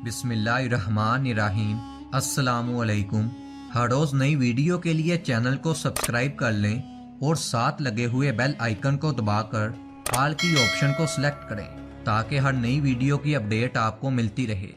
بسم اللہ الرحمن الرحیم۔ السلام علیکم۔ ہر روز نئی ویڈیو کے لیے چینل کو سبسکرائب کر لیں اور ساتھ لگے ہوئے بیل آئیکن کو دبا کر آل کی آپشن کو سلیکٹ کریں تاکہ ہر نئی ویڈیو کی اپڈیٹ آپ کو ملتی رہے۔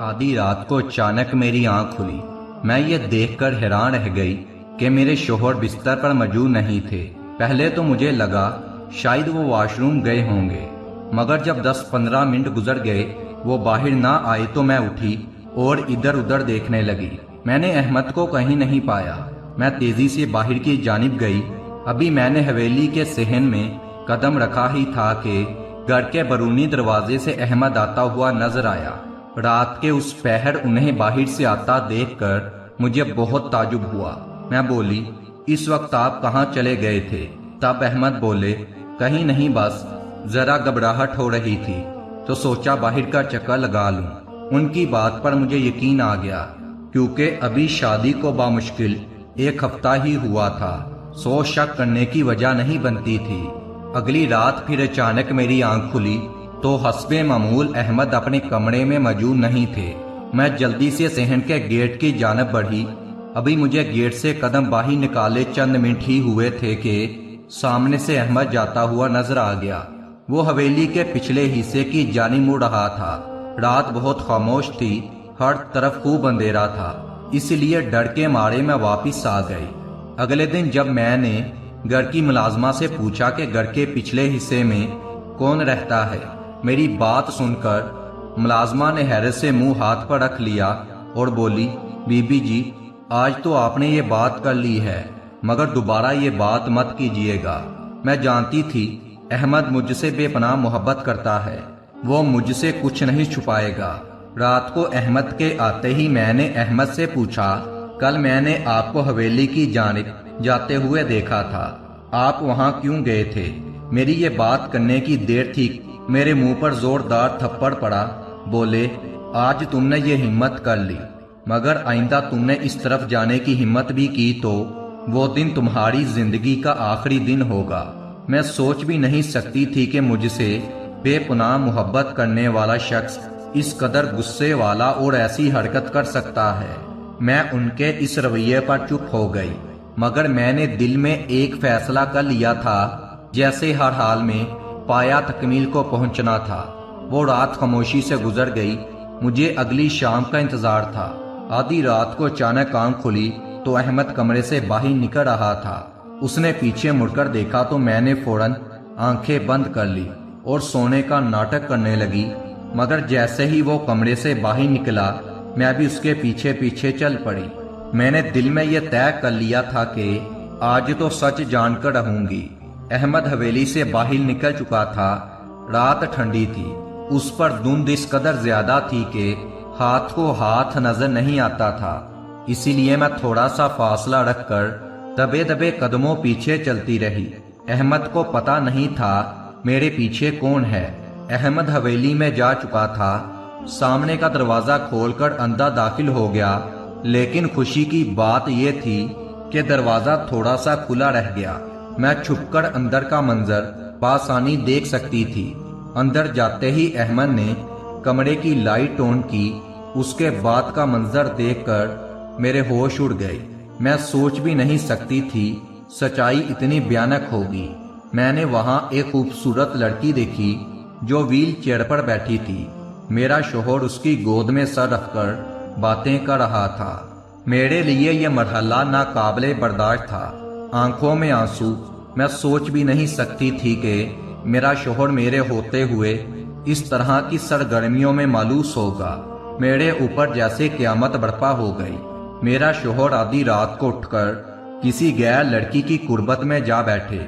آدھی رات کو اچانک میری آنکھ کھلی۔ میں یہ دیکھ کر حیران رہ گئی کہ میرے شوہر بستر پر موجود نہیں تھے۔ پہلے تو مجھے لگا شاید وہ واش روم گئے ہوں گے، مگر جب 10-15 منٹ گزر گئے وہ باہر نہ آئے تو میں اٹھی اور ادھر ادھر دیکھنے لگی۔ میں نے احمد کو کہیں نہیں پایا۔ میں تیزی سے باہر کی جانب گئی۔ ابھی میں نے حویلی کے صحن میں قدم رکھا ہی تھا کہ گھر کے بیرونی دروازے سے احمد آتا ہوا نظر آیا۔ رات کے اس پہر انہیں باہر سے آتا دیکھ کر مجھے بہت تعجب ہوا۔ میں بولی، اس وقت آپ کہاں چلے گئے تھے؟ تب احمد بولے، کہیں نہیں، بس ذرا گھبراہٹ ہو رہی تھی تو سوچا باہر کا چکر لگا لوں۔ ان کی بات پر مجھے یقین آ گیا کیونکہ ابھی شادی کو بامشکل 1 ہفتہ ہی ہوا تھا، سو شک کرنے کی وجہ نہیں بنتی تھی۔ اگلی رات پھر اچانک میری آنکھ کھلی تو حسب معمول احمد اپنے کمرے میں موجود نہیں تھے۔ میں جلدی سے صحن کے گیٹ کی جانب بڑھی۔ ابھی مجھے گیٹ سے قدم باہر نکالے چند منٹ ہی ہوئے تھے کہ سامنے سے احمد جاتا ہوا نظر آ گیا۔ وہ حویلی کے پچھلے حصے کی جانب مڑ رہا تھا۔ رات بہت خاموش تھی، ہر طرف خوب اندھیرا تھا، اس لیے ڈر کے مارے میں واپس آ گئی۔ اگلے دن جب میں نے گھر کی ملازمہ سے پوچھا کہ گھر کے پچھلے حصے میں کون رہتا ہے، میری بات سن کر ملازمہ نے حیرت سے منہ ہاتھ پر رکھ لیا اور بولی، بی بی جی، آج تو آپ نے یہ بات کر لی ہے، مگر دوبارہ یہ بات مت کیجیے گا۔ میں جانتی تھی احمد مجھ سے بے پناہ محبت کرتا ہے، وہ مجھ سے کچھ نہیں چھپائے گا۔ رات کو احمد کے آتے ہی میں نے احمد سے پوچھا، کل میں نے آپ کو حویلی کی جانب جاتے ہوئے دیکھا تھا، آپ وہاں کیوں گئے تھے؟ میری یہ بات کرنے کی دیر تھی میرے منہ پر زوردار تھپڑ پڑا۔ بولے، آج تم نے یہ ہمت کر لی، مگر آئندہ تم نے اس طرف جانے کی ہمت بھی کی تو وہ دن تمہاری زندگی کا آخری دن ہوگا۔ میں سوچ بھی نہیں سکتی تھی کہ مجھ سے بے پناہ محبت کرنے والا شخص اس قدر غصے والا اور ایسی حرکت کر سکتا ہے۔ میں ان کے اس رویے پر چپ ہو گئی، مگر میں نے دل میں ایک فیصلہ کر لیا تھا، جیسے ہر حال میں پایا تکمیل کو پہنچنا تھا۔ وہ رات خاموشی سے گزر گئی، مجھے اگلی شام کا انتظار تھا۔ آدھی رات کو اچانک آنکھ کھلی تو احمد کمرے سے باہر نکل رہا تھا۔ اس نے پیچھے مڑ کر دیکھا تو میں نے فوراً آنکھیں بند کر لی اور سونے کا ناٹک کرنے لگی، مگر جیسے ہی وہ کمرے سے باہر نکلا میں بھی اس کے پیچھے پیچھے چل پڑی۔ میں نے دل میں یہ طے کر لیا تھا کہ آج تو سچ جان کر رہوں گی۔ احمد حویلی سے باہر نکل چکا تھا۔ رات ٹھنڈی تھی، اس پر دھند اس قدر زیادہ تھی کہ ہاتھ کو ہاتھ نظر نہیں آتا تھا، اسی لیے میں تھوڑا سا فاصلہ رکھ کر دبے دبے قدموں پیچھے چلتی رہی۔ احمد کو پتا نہیں تھا میرے پیچھے کون ہے۔ احمد حویلی میں جا چکا تھا، سامنے کا دروازہ کھول کر اندر داخل ہو گیا، لیکن خوشی کی بات یہ تھی کہ دروازہ تھوڑا سا کھلا رہ گیا۔ میں چھپ کر اندر کا منظر بآسانی دیکھ سکتی تھی۔ اندر جاتے ہی احمد نے کمرے کی لائٹ آن کی۔ اس کے بعد کا منظر دیکھ کر میرے ہوش اڑ گئے۔ میں سوچ بھی نہیں سکتی تھی سچائی اتنی بھیانک ہوگی۔ میں نے وہاں ایک خوبصورت لڑکی دیکھی جو ویل چیئر پر بیٹھی تھی۔ میرا شوہر اس کی گود میں سر رکھ کر باتیں کر رہا تھا۔ میرے لیے یہ مرحلہ ناقابل برداشت تھا، آنکھوں میں آنسو۔ میں سوچ بھی نہیں سکتی تھی کہ میرا شوہر میرے ہوتے ہوئے اس طرح کی سرگرمیوں میں ملوث ہوگا۔ میرے اوپر جیسے قیامت برپا ہو گئی۔ میرا شوہر آدھی رات کو اٹھ کر کسی غیر لڑکی کی قربت میں جا بیٹھے۔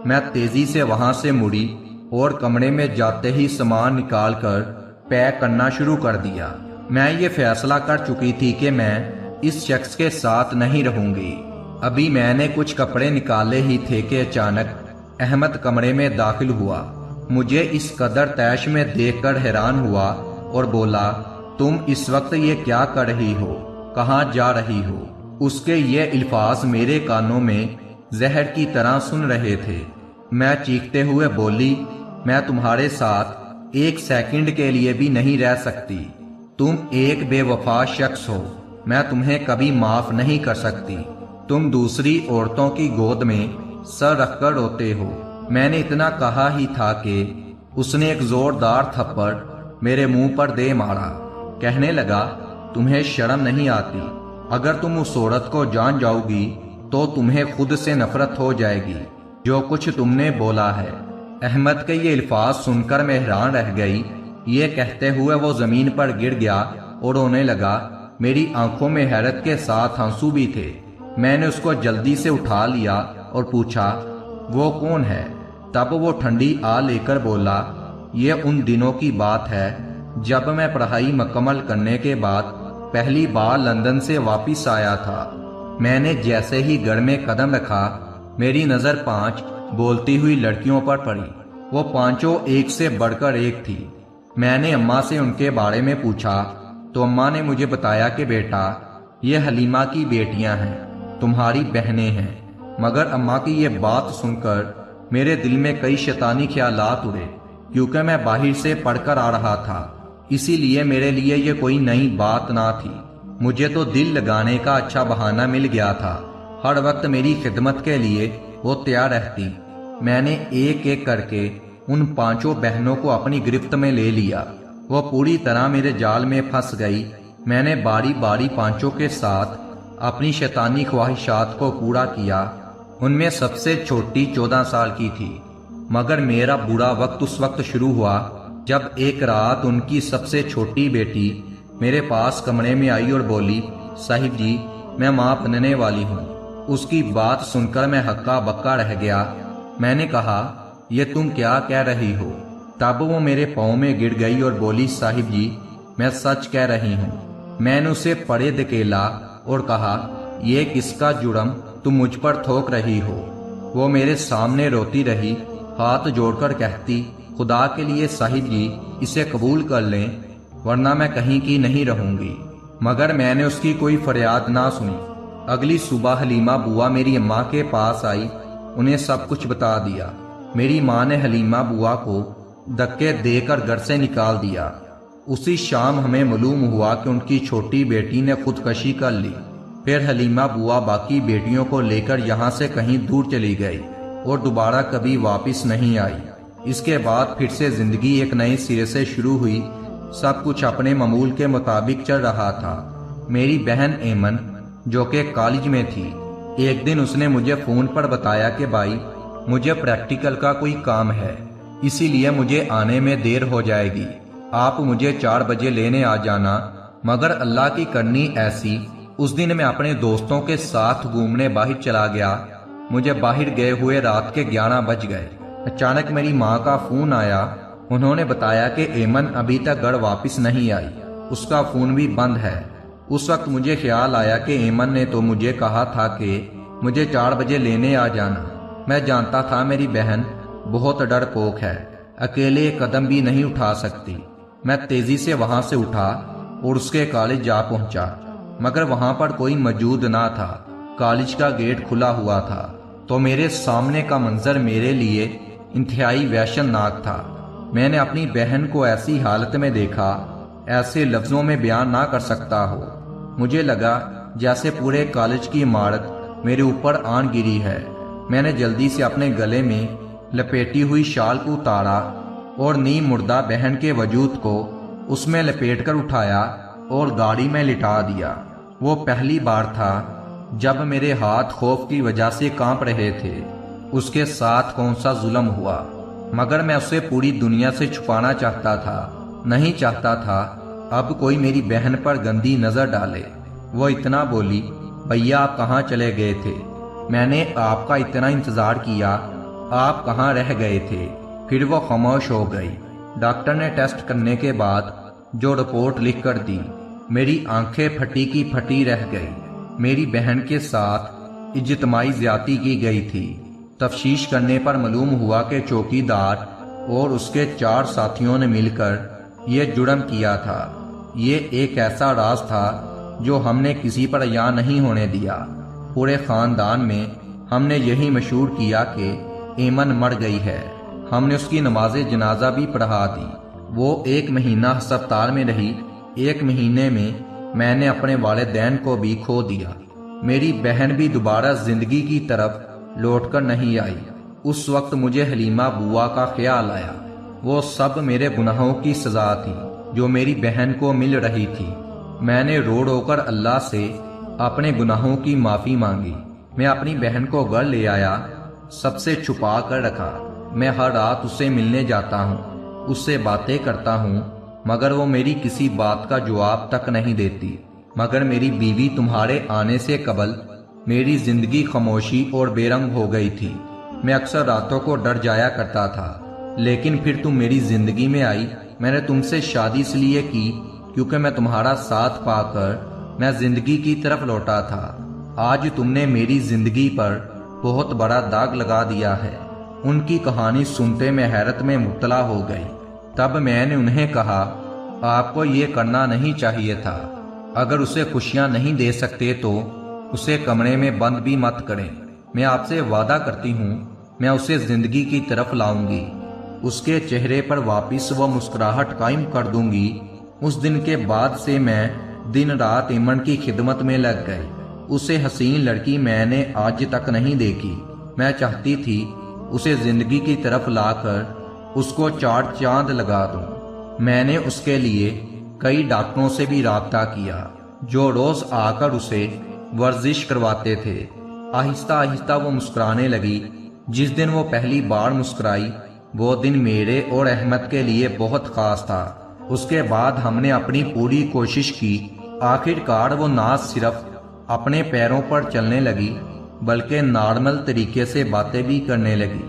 میں تیزی سے وہاں سے مڑی اور کمرے میں جاتے ہی سامان نکال کر پیک کرنا شروع کر دیا۔ میں یہ فیصلہ کر چکی تھی کہ میں اس شخص کے ساتھ نہیں رہوں گی۔ ابھی میں نے کچھ کپڑے نکالے ہی تھے کہ اچانک احمد کمرے میں داخل ہوا۔ مجھے اس قدر طیش میں دیکھ کر حیران ہوا اور بولا، تم اس وقت یہ کیا کر رہی ہو؟ کہاں جا رہی ہو؟ اس کے یہ الفاظ میرے کانوں میں زہر کی طرح سن رہے تھے۔ میں چیختے ہوئے بولی، میں تمہارے ساتھ ایک سیکنڈ کے لیے بھی نہیں رہ سکتی۔ تم ایک بے وفا شخص ہو، میں تمہیں کبھی معاف نہیں کر سکتی۔ تم دوسری عورتوں کی گود میں سر رکھ کر روتے ہو۔ میں نے اتنا کہا ہی تھا کہ اس نے ایک زوردار تھپڑ میرے منہ پر دے مارا۔ کہنے لگا، تمہیں شرم نہیں آتی؟ اگر تم اس عورت کو جان جاؤ گی تو تمہیں خود سے نفرت ہو جائے گی۔ جو کچھ تم نے بولا ہے۔ احمد کے یہ الفاظ سن کر میں حیران رہ گئی۔ یہ کہتے ہوئے وہ زمین پر گر گیا اور رونے لگا۔ میری آنکھوں میں حیرت کے ساتھ آنسو بھی تھے۔ میں نے اس کو جلدی سے اٹھا لیا اور پوچھا، وہ کون ہے؟ تب وہ ٹھنڈی آ لے کر بولا، یہ ان دنوں کی بات ہے جب میں پڑھائی مکمل کرنے کے بعد پہلی بار لندن سے واپس آیا تھا۔ میں نے جیسے ہی گھر میں قدم رکھا، میری نظر 5 بولتی ہوئی لڑکیوں پر پڑی۔ وہ 5 ایک سے بڑھ کر ایک تھی۔ میں نے اماں سے ان کے بارے میں پوچھا تو اماں نے مجھے بتایا کہ بیٹا، یہ حلیمہ کی بیٹیاں ہیں، تمہاری بہنیں ہیں۔ مگر اماں کی یہ بات سن کر میرے دل میں کئی شیطانی خیالات اڑے، کیونکہ میں باہر سے پڑھ کر آ رہا تھا، اسی لیے میرے لیے یہ کوئی نئی بات نہ تھی۔ مجھے تو دل لگانے کا اچھا بہانہ مل گیا تھا۔ ہر وقت میری خدمت کے لیے وہ تیار رہتی۔ میں نے ایک ایک کر کے ان 5 بہنوں کو اپنی گرفت میں لے لیا۔ وہ پوری طرح میرے جال میں پھنس گئی۔ میں نے باری باری 5 کے ساتھ اپنی شیطانی خواہشات کو پورا کیا۔ ان میں سب سے چھوٹی 14 سال کی تھی۔ مگر میرا برا وقت اس وقت شروع ہوا جب ایک رات ان کی سب سے چھوٹی بیٹی میرے پاس کمرے میں آئی اور بولی، صاحب جی، میں ماں بننے والی ہوں۔ اس کی بات سن کر میں ہکا بکا رہ گیا۔ میں نے کہا، یہ تم کیا کہہ رہی ہو؟ تب وہ میرے پاؤں میں گر گئی اور بولی، صاحب جی، میں سچ کہہ رہی ہوں۔ میں نے اسے پڑے دھکیلا اور کہا، یہ کس کا جرم تم مجھ پر تھوک رہی ہو؟ وہ میرے سامنے روتی رہی، ہاتھ جوڑ کر کہتی، خدا کے لیے صاحب جی، اسے قبول کر لیں ورنہ میں کہیں کی نہیں رہوں گی۔ مگر میں نے اس کی کوئی فریاد نہ سنی۔ اگلی صبح حلیمہ بوا میری اماں کے پاس آئی، انہیں سب کچھ بتا دیا۔ میری ماں نے حلیمہ بوا کو دھکے دے کر گھر سے نکال دیا۔ اسی شام ہمیں معلوم ہوا کہ ان کی چھوٹی بیٹی نے خودکشی کر لی۔ پھر حلیمہ بوا باقی بیٹیوں کو لے کر یہاں سے کہیں دور چلی گئی اور دوبارہ کبھی واپس نہیں آئی۔ اس کے بعد پھر سے زندگی ایک نئے سرے سے شروع ہوئی۔ سب کچھ اپنے معمول کے مطابق چل رہا تھا۔ میری بہن ایمن، جو کہ کالج میں تھی، ایک دن اس نے مجھے فون پر بتایا کہ بھائی، مجھے پریکٹیکل کا کوئی کام ہے، اسی لیے مجھے آنے میں دیر ہو جائے گی۔ آپ مجھے 4 بجے لینے آ جانا۔ مگر اللہ کی کرنی ایسی، اس دن میں اپنے دوستوں کے ساتھ گھومنے باہر چلا گیا۔ مجھے باہر گئے ہوئے رات کے 11 بج گئے۔ اچانک میری ماں کا فون آیا۔ انہوں نے بتایا کہ ایمن ابھی تک گھر واپس نہیں آئی، اس کا فون بھی بند ہے۔ اس وقت مجھے خیال آیا کہ ایمن نے تو مجھے کہا تھا کہ مجھے 4 بجے لینے آ جانا۔ میں جانتا تھا میری بہن بہت ڈرپوک ہے، اکیلے ایک قدم بھی نہیں اٹھا سکتی۔ میں تیزی سے وہاں سے اٹھا اور اس کے کالج جا پہنچا، مگر وہاں پر کوئی موجود نہ تھا۔ کالج کا گیٹ کھلا ہوا تھا تو میرے سامنے کا منظر میرے لیے انتہائی وحشت ناک تھا۔ میں نے اپنی بہن کو ایسی حالت میں دیکھا، ایسے لفظوں میں بیان نہ کر سکتا ہو۔ مجھے لگا جیسے پورے کالج کی عمارت میرے اوپر آن گری ہے۔ میں نے جلدی سے اپنے گلے میں لپیٹی ہوئی شال کو اتارا اور نیم مردہ بہن کے وجود کو اس میں لپیٹ کر اٹھایا اور گاڑی میں لٹا دیا۔ وہ پہلی بار تھا جب میرے ہاتھ خوف کی وجہ سے کانپ رہے تھے۔ اس کے ساتھ کون سا ظلم ہوا، مگر میں اسے پوری دنیا سے چھپانا چاہتا تھا۔ نہیں چاہتا تھا اب کوئی میری بہن پر گندی نظر ڈالے۔ وہ اتنا بولی، بھیا آپ کہاں چلے گئے تھے؟ میں نے آپ کا اتنا انتظار کیا، آپ کہاں رہ گئے تھے؟ پھر وہ خاموش ہو گئی۔ ڈاکٹر نے ٹیسٹ کرنے کے بعد جو رپورٹ لکھ کر دی، میری آنکھیں پھٹی کی پھٹی رہ گئی۔ میری بہن کے ساتھ اجتماعی زیادتی کی گئی تھی۔ تفتیش کرنے پر معلوم ہوا کہ چوکیدار اور اس کے 4 ساتھیوں نے مل کر یہ جرم کیا تھا۔ یہ ایک ایسا راز تھا جو ہم نے کسی پر عیاں نہیں ہونے دیا۔ پورے خاندان میں ہم نے یہی مشہور کیا کہ ایمن مر گئی ہے۔ ہم نے اس کی نماز جنازہ بھی پڑھا دی۔ وہ 1 مہینہ ہسپتال میں رہی۔ 1 مہینے میں میں نے اپنے والدین کو بھی کھو دیا۔ میری بہن بھی دوبارہ زندگی کی طرف لوٹ کر نہیں آئی۔ اس وقت مجھے حلیمہ بوا کا خیال آیا۔ وہ سب میرے گناہوں کی سزا تھی جو میری بہن کو مل رہی تھی۔ میں نے رو رو کر اللہ سے اپنے گناہوں کی معافی مانگی۔ میں اپنی بہن کو گھر لے آیا، سب سے چھپا کر رکھا۔ میں ہر رات اس سے ملنے جاتا ہوں، اس سے باتیں کرتا ہوں، مگر وہ میری کسی بات کا جواب تک نہیں دیتی۔ مگر میری بیوی تمہارے آنے سے قبل میری زندگی خاموشی اور بے رنگ ہو گئی تھی۔ میں اکثر راتوں کو ڈر جایا کرتا تھا، لیکن پھر تم میری زندگی میں آئی۔ میں نے تم سے شادی اس لیے کی کیونکہ میں تمہارا ساتھ پا کر میں زندگی کی طرف لوٹا تھا۔ آج تم نے میری زندگی پر بہت بڑا داغ لگا دیا ہے۔ ان کی کہانی سنتے میں حیرت میں مبتلا ہو گئی۔ تب میں نے انہیں کہا، آپ کو یہ کرنا نہیں چاہیے تھا۔ اگر اسے خوشیاں نہیں دے سکتے تو اسے کمرے میں بند بھی مت کریں۔ میں آپ سے وعدہ کرتی ہوں میں اسے زندگی کی طرف لاؤں گی۔ اس کے چہرے پر واپس وہ مسکراہٹ قائم کر دوں گی۔ اس دن کے بعد سے میں دن رات ایمن کی خدمت میں لگ گئی۔ اسے حسین لڑکی میں نے آج تک نہیں دیکھی۔ میں چاہتی تھی اسے زندگی کی طرف لا کر اس کو 4 چاند لگا دوں۔ میں نے اس کے لیے کئی ڈاکٹروں سے بھی رابطہ کیا جو روز آ کر اسے ورزش کرواتے تھے۔ آہستہ آہستہ وہ مسکرانے لگی۔ جس دن وہ پہلی بار مسکرائی وہ دن میرے اور احمد کے لیے بہت خاص تھا۔ اس کے بعد ہم نے اپنی پوری کوشش کی۔ آخر کار وہ نہ صرف اپنے پیروں پر چلنے لگی بلکہ نارمل طریقے سے باتیں بھی کرنے لگی۔